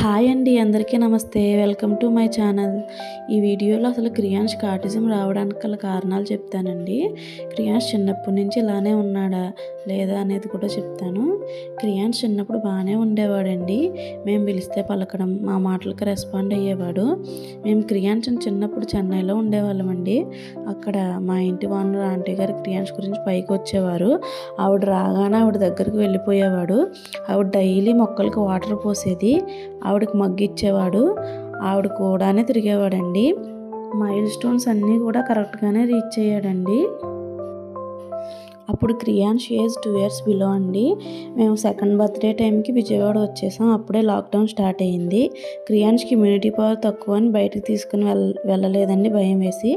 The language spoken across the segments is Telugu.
హాయ్ అండి, అందరికీ నమస్తే. Welcome to my channel. ఈ వీడియోలో అసలు క్రియాన్ష్కి ఆటిజం రావడానికి గల కారణాలు చెప్తానండి. క్రియాన్స్ చిన్నప్పటి నుంచి ఇలానే ఉన్నాడా లేదా అనేది కూడా చెప్తాను. క్రియాన్స్ చిన్నప్పుడు బాగానే ఉండేవాడండి. మేము పిలిస్తే పలకడం, మా మాటలకు రెస్పాండ్ అయ్యేవాడు. మేము క్రియాన్స్ని చిన్నప్పుడు చెన్నైలో ఉండేవాళ్ళమండి. అక్కడ మా ఇంటి ఓనర్ ఆంటీ గారు క్రియాన్స్ గురించి పైకి వచ్చేవారు. ఆవిడ రాగానే ఆవిడ దగ్గరికి వెళ్ళిపోయేవాడు. ఆవిడ డైలీ మొక్కలకు వాటర్ పోసేది, ఆవిడకి మగ్గు ఇచ్చేవాడు, ఆవిడ కూడానే తిరిగేవాడండి. మైల్ స్టోన్స్ అన్నీ కూడా కరెక్ట్గానే రీచ్ అయ్యాడండి. అప్పుడు క్రియాన్స్ ఏజ్ 2 years బిలో అండి. మేము సెకండ్ బర్త్డే టైంకి విజయవాడ వచ్చేసాం. అప్పుడే లాక్డౌన్ స్టార్ట్ అయ్యింది. క్రియాన్స్కి ఇమ్యూనిటీ పవర్ తక్కువ అని బయటకు తీసుకుని వెళ్ళలేదండి, భయం వేసి.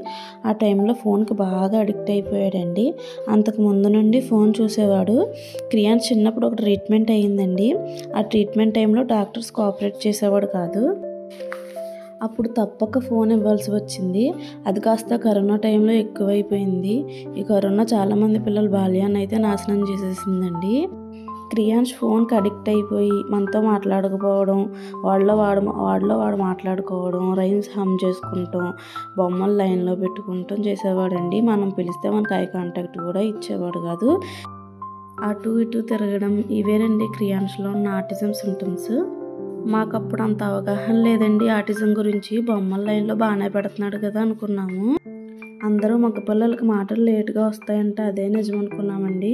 ఆ టైంలో ఫోన్కి బాగా అడిక్ట్ అయిపోయాడండి. అంతకు ముందు నుండి ఫోన్ చూసేవాడు. క్రియాన్స్ చిన్నప్పుడు ఒక ట్రీట్మెంట్ అయ్యిందండి. ఆ ట్రీట్మెంట్ టైంలో డాక్టర్స్ కోఆపరేట్ చేసేవాడు కాదు. అప్పుడు తప్పక ఫోన్ ఇవ్వాల్సి వచ్చింది. అది కాస్త కరోనా టైంలో ఎక్కువైపోయింది. ఈ కరోనా చాలామంది పిల్లల బాల్యాన్ని అయితే నాశనం చేసేసిందండి. క్రియాన్స్ ఫోన్కి అడిక్ట్ అయిపోయి మనతో మాట్లాడకపోవడం, వాడిలో వాడు మాట్లాడుకోవడం, రైమ్స్ హమ్ చేసుకుంటాం, బొమ్మలు లైన్లో పెట్టుకుంటాం చేసేవాడండి. మనం పిలిస్తే మనకు ఐ కాంటాక్ట్ కూడా ఇచ్చేవాడు కాదు. అటు ఇటు తిరగడం, ఇవేనండి క్రియాన్స్లో ఉన్న ఆటిజం సింటమ్స్. మాకు అప్పుడు అంత అవగాహన లేదండి ఆటిజం గురించి. బొమ్మల లైన్లో బాగానే పెడుతున్నాడు కదా అనుకున్నాము. అందరూ మగ పిల్లలకి మాటలు లేటుగా వస్తాయంటే అదే నిజం అనుకున్నామండి.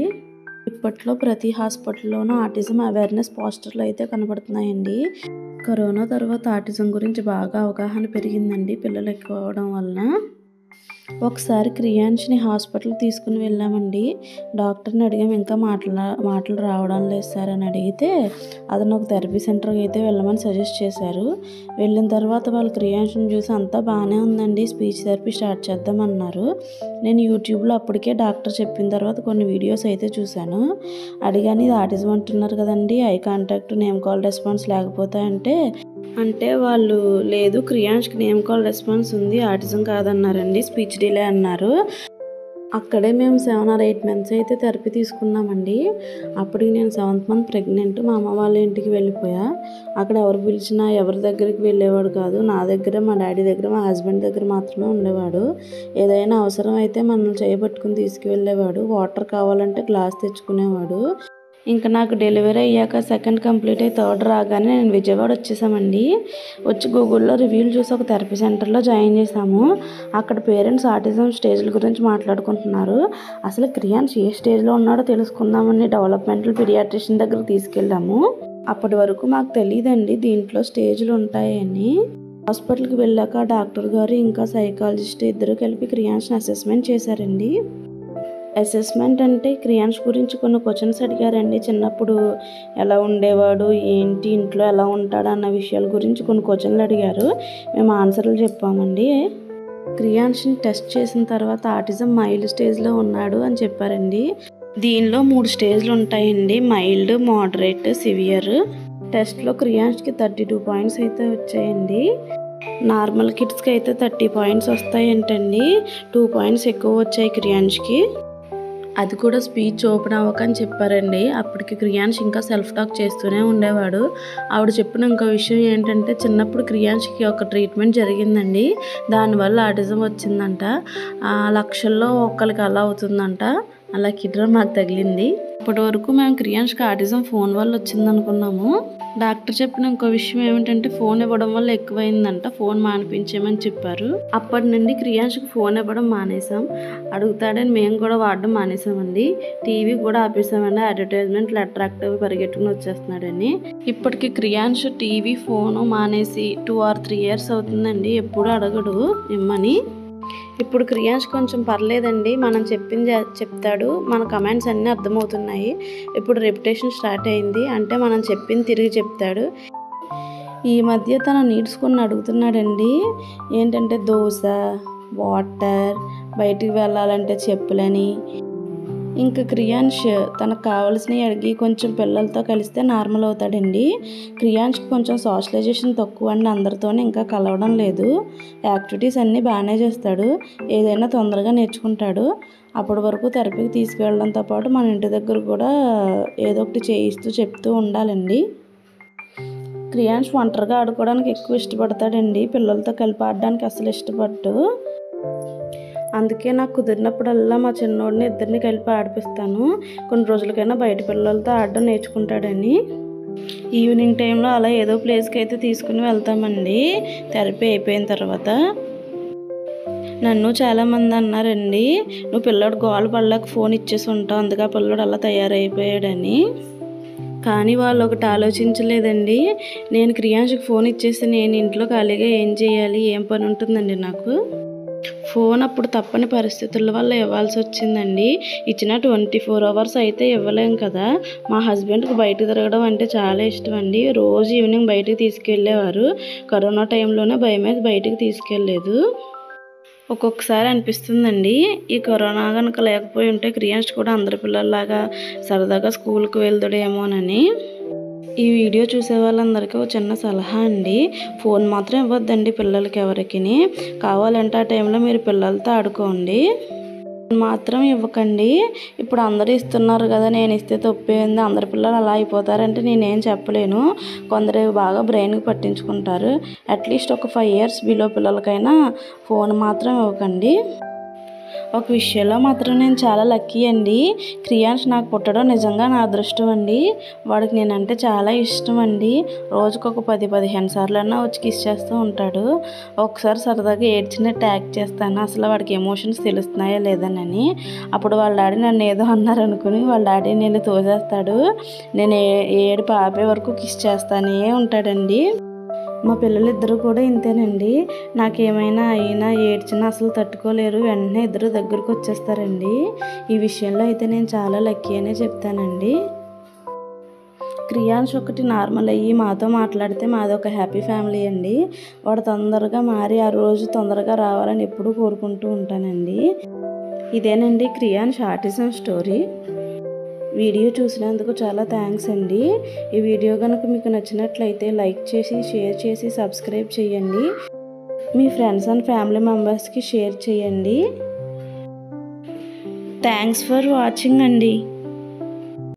ఇప్పట్లో ప్రతి హాస్పిటల్లోనూ ఆటిజం అవేర్నెస్ పోస్టర్లు అయితే కనబడుతున్నాయండి. కరోనా తర్వాత ఆటిజం గురించి బాగా అవగాహన పెరిగిందండి పిల్లలు ఎక్కువ అవడం వలన. ఒకసారి క్రియాన్స్ని హాస్పిటల్కి తీసుకుని వెళ్ళామండి. డాక్టర్ని అడిగాం, ఇంకా మాటలు రావడం లేదు సార్ అని అడిగితే అతను ఒక థెరపీ సెంటర్కి అయితే వెళ్ళమని సజెస్ట్ చేశారు. వెళ్ళిన తర్వాత వాళ్ళు క్రియాన్స్ని చూసి అంతా బాగానే ఉందండి, స్పీచ్ థెరపీ స్టార్ట్ చేద్దామన్నారు. నేను యూట్యూబ్లో అప్పటికే డాక్టర్ చెప్పిన తర్వాత కొన్ని వీడియోస్ అయితే చూశాను. అడిగాను, ఇది ఆటిజం అంటున్నారు కదండి, eye contact, name call response లేకపోతే అంటే వాళ్ళు లేదు, క్రియాన్స్కి నేమ్ కాల్ రెస్పాన్స్ ఉంది, ఆటిజం కాదన్నారండి, స్పీచ్ డిలే అన్నారు. అక్కడే మేము 7 or 8 months అయితే థెరపీ తీసుకున్నామండి. అప్పటికి నేను 7th month ప్రెగ్నెంట్. మా అమ్మ వాళ్ళ ఇంటికి వెళ్ళిపోయా. అక్కడ ఎవరు పిలిచినా ఎవరి దగ్గరికి వెళ్ళేవాడు కాదు. నా దగ్గర, మా డాడీ దగ్గర, మా హస్బెండ్ దగ్గర మాత్రమే ఉండేవాడు. ఏదైనా అవసరం అయితే మనల్ని చేయబట్టుకుని తీసుకువెళ్ళేవాడు. వాటర్ కావాలంటే గ్లాస్ తెచ్చుకునేవాడు. ఇంకా నాకు డెలివరీ అయ్యాక సెకండ్ కంప్లీట్ అయ్యి థర్డ్ రాగానే నేను విజయవాడ వచ్చేసామండి. వచ్చి గూగుల్లో రివ్యూలు చూసి ఒక థెరపీ సెంటర్లో జాయిన్ చేసాము. అక్కడ పేరెంట్స్ ఆటిజం స్టేజ్ల గురించి మాట్లాడుకుంటున్నారు. అసలు క్రియాన్స్ ఏ స్టేజ్లో ఉన్నాడో తెలుసుకుందామని డెవలప్మెంటల్ పీడియాట్రిషియన్ దగ్గరకు తీసుకెళ్ళాము. అప్పటి వరకు మాకు తెలియదండి దీంట్లో స్టేజ్లు ఉంటాయని. హాస్పిటల్కి వెళ్ళాక డాక్టర్ గారు ఇంకా సైకాలజిస్ట్ ఇద్దరు కలిపి క్రియాన్స్ని అసెస్మెంట్ చేశారండి. అసెస్మెంట్ అంటే క్రియాన్స్ గురించి కొన్ని క్వశ్చన్స్ అడిగారండి. చిన్నప్పుడు ఎలా ఉండేవాడు, ఏంటి, ఇంట్లో ఎలా ఉంటాడు అన్న విషయాల గురించి కొన్ని క్వశ్చన్లు అడిగారు. మేము ఆన్సర్లు చెప్పామండి. క్రియాన్స్ని టెస్ట్ చేసిన తర్వాత ఆటిజం మైల్డ్ స్టేజ్లో ఉన్నాడు అని చెప్పారండి. దీనిలో 3 స్టేజ్లు ఉంటాయండి, మైల్డ్, మోడరేట్, సివియర్. టెస్ట్లో క్రియాన్స్కి 32 points అయితే వచ్చాయండి. నార్మల్ కిడ్స్కి అయితే 30 points వస్తాయంటండి. 2 points ఎక్కువ వచ్చాయి క్రియాన్స్కి. అది కూడా స్పీచ్ ఓపెన్ అవ్వకని చెప్పారండి. అప్పటికి క్రియాన్స్ ఇంకా సెల్ఫ్ టాక్ చేస్తూనే ఉండేవాడు. ఆవిడ చెప్పిన ఇంకో విషయం ఏంటంటే చిన్నప్పుడు క్రియాన్స్కి ఒక ట్రీట్మెంట్ జరిగిందండి. దానివల్ల ఆటిజం వచ్చిందంట. లక్షల్లో ఒక్కరికి అలా అవుతుందంట. అలా కిడ్ర మాకు తగిలింది. అప్పటి వరకు మేము క్రియాన్స్కి ఆటిజం ఫోన్ వల్ల వచ్చింది అనుకున్నాము. డాక్టర్ చెప్పిన ఇంకో విషయం ఏమిటంటే ఫోన్ ఇవ్వడం వల్ల ఎక్కువైందంట, ఫోన్ మానిపించేమని చెప్పారు. అప్పటి నుండి క్రియాన్స్కి ఫోన్ ఇవ్వడం మానేసాం. అడుగుతాడని మేము కూడా వాడడం మానేసామండి. టీవీ కూడా ఆపేసామండి. అడ్వర్టైజ్మెంట్లు అట్రాక్టివ్ పరిగెట్టుకుని వచ్చేస్తున్నాడని. ఇప్పటికి క్రియాన్స్ టీవీ, ఫోను మానేసి 2 or 3 years అవుతుందండి. ఎప్పుడు అడగడు ఇమ్మని. ఇప్పుడు క్రియాన్స్ కొంచెం పర్లేదండి, మనం చెప్పింది చెప్తాడు, మన కమెంట్స్ అన్నీ అర్థమవుతున్నాయి. ఇప్పుడు రెప్యుటేషన్ స్టార్ట్ అయింది, అంటే మనం చెప్పింది తిరిగి చెప్తాడు. ఈ మధ్య తన నీడ్స్ కొన్ని అడుగుతున్నాడండి. ఏంటంటే దోశ, వాటర్, బయటికి వెళ్ళాలంటే చెప్పులని. ఇంకా క్రియాన్స్ తనకు కావాల్సినవి అడిగి కొంచెం పిల్లలతో కలిస్తే నార్మల్ అవుతాడండి. క్రియాన్స్కి కొంచెం సోషలైజేషన్ తక్కువ అండి, అందరితోనే ఇంకా కలవడం లేదు. యాక్టివిటీస్ అన్నీ బాగానే చేస్తాడు, ఏదైనా తొందరగా నేర్చుకుంటాడు. అప్పటి వరకు థెరపీకి తీసుకువెళ్ళడంతో పాటు మన ఇంటి దగ్గర కూడా ఏదో ఒకటి చేయిస్తూ చెప్తూ ఉండాలండి. క్రియాన్స్ ఒంటరిగా ఆడుకోవడానికి ఎక్కువ ఇష్టపడతాడండి, పిల్లలతో కలిపి ఆడడానికి అసలు ఇష్టపడ్డు. అందుకే నాకు కుదిరినప్పుడల్లా మా చిన్నోడిని ఇద్దరిని కలిపి ఆడిపిస్తాను, కొన్ని రోజులకైనా బయట పిల్లలతో ఆడడం నేర్చుకుంటాడని. ఈవినింగ్ టైంలో అలా ఏదో ప్లేస్కి అయితే తీసుకుని వెళ్తామండి థెరపీ అయిపోయిన తర్వాత. నన్ను చాలామంది అన్నారండి, నువ్వు పిల్లోడు గోల పడలేక ఫోన్ ఇచ్చేసి ఉంటావు, అందుకే ఆ పిల్లోడు అలా తయారైపోయాడని. కానీ వాళ్ళు ఒకటి ఆలోచించలేదండి, నేను క్రియాన్స్కి ఫోన్ ఇచ్చేసి నేను ఇంట్లో ఖాళీగా ఏం చేయాలి, ఏం పని ఉంటుందండి నాకు. ఫోన్ అప్పుడు తప్పని పరిస్థితుల వల్ల ఇవ్వాల్సి వచ్చిందండి. ఇచ్చిన 24 hours అయితే ఇవ్వలేం కదా. మా హస్బెండ్కి బయట తిరగడం అంటే చాలా ఇష్టం అండి, రోజు ఈవినింగ్ బయటికి తీసుకెళ్ళేవారు. కరోనా టైంలోనే భయమేసి బయటికి తీసుకెళ్ళలేదు. ఒక్కొక్కసారి అనిపిస్తుందండి, ఈ కరోనా కనుక లేకపోయి ఉంటే క్రియాన్స్ కూడా అందరి పిల్లల్లాగా సరదాగా స్కూల్కి వెళ్తాడేమోనని. ఈ వీడియో చూసే వాళ్ళందరికీ ఒక చిన్న సలహా అండి, ఫోన్ మాత్రం ఇవ్వద్దండి పిల్లలకి ఎవరికి. కావాలంటే ఆ టైంలో మీరు పిల్లలతో ఆడుకోండి, మాత్రం ఇవ్వకండి. ఇప్పుడు అందరూ ఇస్తున్నారు కదా, నేను ఇస్తే తప్పేంది, అందరి పిల్లలు అలా అయిపోతారంటే నేనేం చెప్పలేను. కొందరు బాగా బ్రెయిన్కి పట్టించుకుంటారు. అట్లీస్ట్ ఒక 5 years బిలో పిల్లలకైనా ఫోన్ మాత్రం ఇవ్వకండి. ఒక విషయంలో మాత్రం నేను చాలా లక్కీ అండి, క్రియాన్స్ నాకు పుట్టడం నిజంగా నా అదృష్టం అండి. వాడికి నేనంటే చాలా ఇష్టం అండి, రోజుకు ఒక 10-15 సార్లన్నా వచ్చి కిస్ చేస్తూ ఉంటాడు. ఒకసారి సరదాగా ఏడ్చినట్టు యాక్ట్ చేస్తాను, అసలు వాడికి ఎమోషన్స్ తెలుస్తున్నాయా లేదనని. అప్పుడు వాళ్ళ డాడీ నన్ను ఏదో అన్నారనుకుని వాళ్ళ డాడీ నేను తోసేస్తాడు, నేను ఏడుపు ఆపే వరకు కిస్ చేస్తానే ఉంటాడండి. మా పిల్లలిద్దరూ కూడా ఇంతేనండి, నాకేమైనా అయినా ఏడ్చినా అసలు తట్టుకోలేరు, వెంటనే ఇద్దరు దగ్గరకు వచ్చేస్తారండి. ఈ విషయంలో అయితే నేను చాలా లక్కీ అనే చెప్తానండి. క్రియాన్స్ ఒకటి నార్మల్ అయ్యి మాతో మాట్లాడితే మాది ఒక హ్యాపీ ఫ్యామిలీ అండి. వాడు తొందరగా మారి ఆ రోజు తొందరగా రావాలని ఎప్పుడూ కోరుకుంటూ ఉంటానండి. ఇదేనండి క్రియాన్స్ ఆటిజం స్టోరీ. వీడియో చూసినందుకు చాలా థ్యాంక్స్ అండి. ఈ వీడియో కనుక మీకు నచ్చినట్లయితే లైక్ చేసి, షేర్ చేసి, సబ్స్క్రైబ్ చేయండి. మీ ఫ్రెండ్స్ అండ్ ఫ్యామిలీ మెంబర్స్కి షేర్ చేయండి. థ్యాంక్స్ ఫర్ వాచింగ్ అండి.